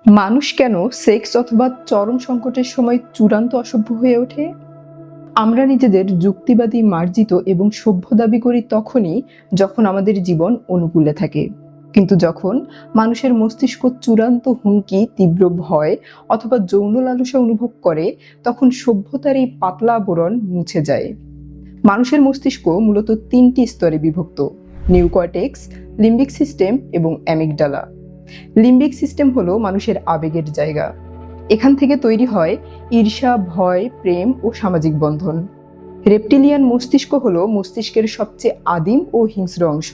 মানুষ কেন সেক্স অথবা চরম সংকটের সময় চূড়ান্ত অসভ্য হয়ে ওঠে? আমরা নিজেদের যুক্তিবাদী, মার্জিত এবং সভ্য দাবি করি তখনই যখন আমাদের জীবন অনুকূলে থাকে। কিন্তু যখন মানুষের মস্তিষ্ক চূড়ান্ত হুমকি, তীব্র ভয় অথবা যৌন লালসা অনুভব করে, তখন সভ্যতার এই পাতলা আবরণ মুছে যায়। মানুষের মস্তিষ্ক মূলত তিনটি স্তরে বিভক্ত: নিওকর্টেক্স, লিম্বিক সিস্টেম এবং অ্যামিগডালা। লিম্বিক সিস্টেম হলো মানুষের আবেগের জায়গা। এখান থেকে তৈরি হয় ঈর্ষা, ভয়, প্রেম ও সামাজিক বন্ধন। রেপটিলিয়ান মস্তিষ্ক হলো মস্তিষ্কের সবচেয়ে আদিম ও হিংস্র অংশ।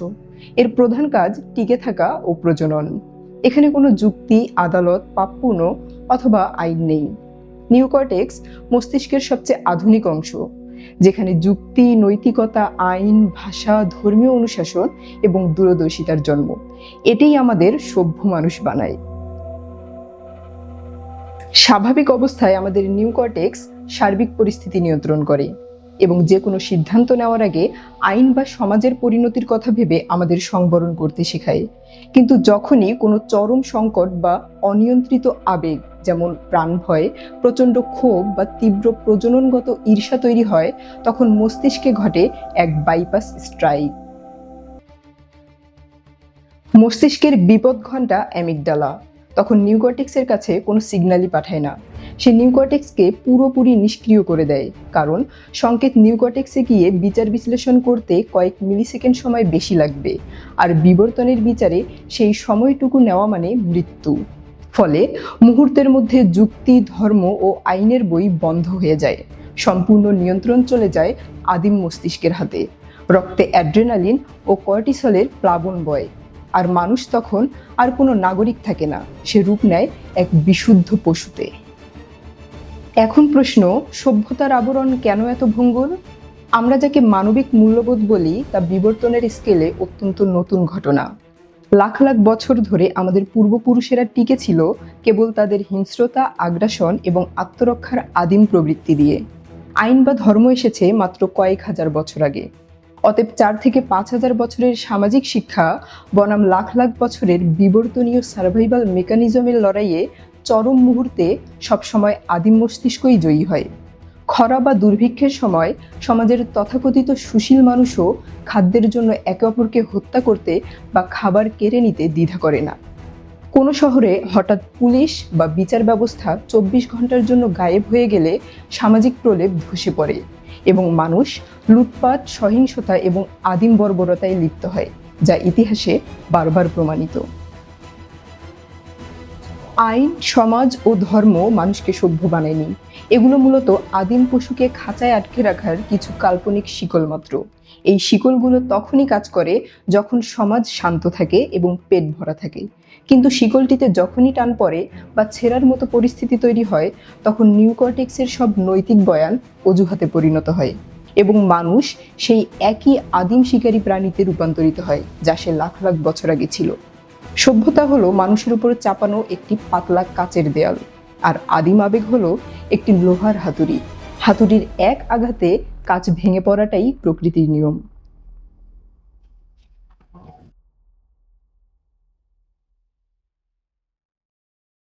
এর প্রধান কাজ টিকে থাকা ও প্রজনন। এখানে কোনো যুক্তি, আদালত, পাপপুণ্য অথবা আইন নেই। নিওকর্টেক্স মস্তিষ্কের সবচেয়ে আধুনিক অংশ, যেখানে যুক্তি, নৈতিকতা, আইন, ভাষা, ধর্মীয় অনুশাসন এবং দূরদর্শিতার জন্ম। এটাই আমাদের সভ্য মানুষ বানায়। স্বাভাবিক অবস্থায় আমাদের নিওকর্টেক্স সার্বিক পরিস্থিতি নিয়ন্ত্রণ করে এবং যে কোনো সিদ্ধান্ত নেওয়ার আগে আইন বা সমাজের পরিণতির কথা ভেবে আমাদের সংবরণ করতে শেখায়। কিন্তু যখনই কোনো চরম সংকট বা অনিয়ন্ত্রিত আবেগ, যেমন প্রাণভয়, প্রচণ্ড ক্ষোভ বা তীব্র প্রজননগত ঈর্ষা তৈরি হয়, তখন মস্তিষ্কে ঘটে এক বাইপাস স্ট্রাইক। মস্তিষ্কের বিপদ ঘণ্টা অ্যামিগডালা তখন নিওকর্টেক্সের কাছে কোনো সিগন্যালই পাঠায় না। সে নিওকর্টেক্সকে পুরোপুরি নিষ্ক্রিয় করে দেয়, কারণ সংকেত নিওকর্টেক্সে গিয়ে বিচার বিশ্লেষণ করতে কয়েক মিলিসেকেন্ড সময় বেশি লাগবে, আর বিবর্তনের বিচারে সেই সময়টুকু নেওয়া মানে মৃত্যু। ফলে মুহূর্তের মধ্যে যুক্তি, ধর্ম ও আইনের বই বন্ধ হয়ে যায়। সম্পূর্ণ নিয়ন্ত্রণ চলে যায় আদিম মস্তিষ্কের হাতে। রক্তে অ্যাড্রেনালিন ও কর্টিসলের প্লাবন বয়, আর মানুষ তখন আর কোনো নাগরিক থাকে না, সে রূপ নেয় এক বিশুদ্ধ পশুতে। এখন প্রশ্ন, সভ্যতার আবরণ কেন এত ভঙ্গুর? আমরা যাকে মানবিক মূল্যবোধ বলি তা বিবর্তনের স্কেলে অত্যন্ত নতুন ঘটনা। লাখ লাখ বছর ধরে আমাদের পূর্বপুরুষেরা টিকে ছিল কেবল তাদের হিংস্রতা, আগ্রাসন এবং আত্মরক্ষার আদিম প্রবৃত্তি দিয়ে। আইন বা ধর্ম এসেছে মাত্র কয়েক হাজার বছর আগে। অতএব 4 থেকে 5,000 বছরের সামাজিক শিক্ষা বনাম লাখ লাখ বছরের বিবর্তনীয় সার্ভাইভাল মেকানিজমের লড়াইয়ে চরম মুহূর্তে সবসময় আদিম মস্তিষ্কই জয়ী হয়। খরা বা দুর্ভিক্ষের সময় সমাজের তথাকথিত সুশীল মানুষও খাদ্যের জন্য একে অপরকে হত্যা করতে বা খাবার কেড়ে নিতে দ্বিধা করে না। কোনো শহরে হঠাৎ পুলিশ বা বিচার ব্যবস্থা 24 ঘন্টার জন্য গায়েব হয়ে গেলে সামাজিক প্রলেপ ধসে পড়ে এবং মানুষ লুটপাট, সহিংসতা এবং আদিম বর্বরতায় লিপ্ত হয়, যা ইতিহাসে বারবার প্রমাণিত। আইন, সমাজ ও ধর্ম মানুষকে সভ্য বানায়নি। এগুলো মূলত আদিম পশুকে খাঁচায় আটকে রাখার কিছু কাল্পনিক শিকল মাত্র। এই শিকলগুলো তখনই কাজ করে যখন সমাজ শান্ত থাকে এবং পেট ভরা থাকে। কিন্তু শিকলটিতে যখনই টান পড়ে বা ছেঁড়ার মতো পরিস্থিতি তৈরি হয়, তখন নিওকর্টেক্সের সব নৈতিক বয়ান অজুহাতে পরিণত হয় এবং মানুষ সেই একই আদিম শিকারী প্রাণীতে রূপান্তরিত হয় যা সে লাখ লাখ বছর আগে ছিল। সভ্যতা হলো মানুষের উপর চাপানো একটি পাতলা কাচের দেয়াল, আর আদিম আবেগ হলো একটি লোহার হাতুড়ি। হাতুড়ির এক আঘাতে কাচ ভেঙে পড়াটাই প্রকৃতির নিয়ম।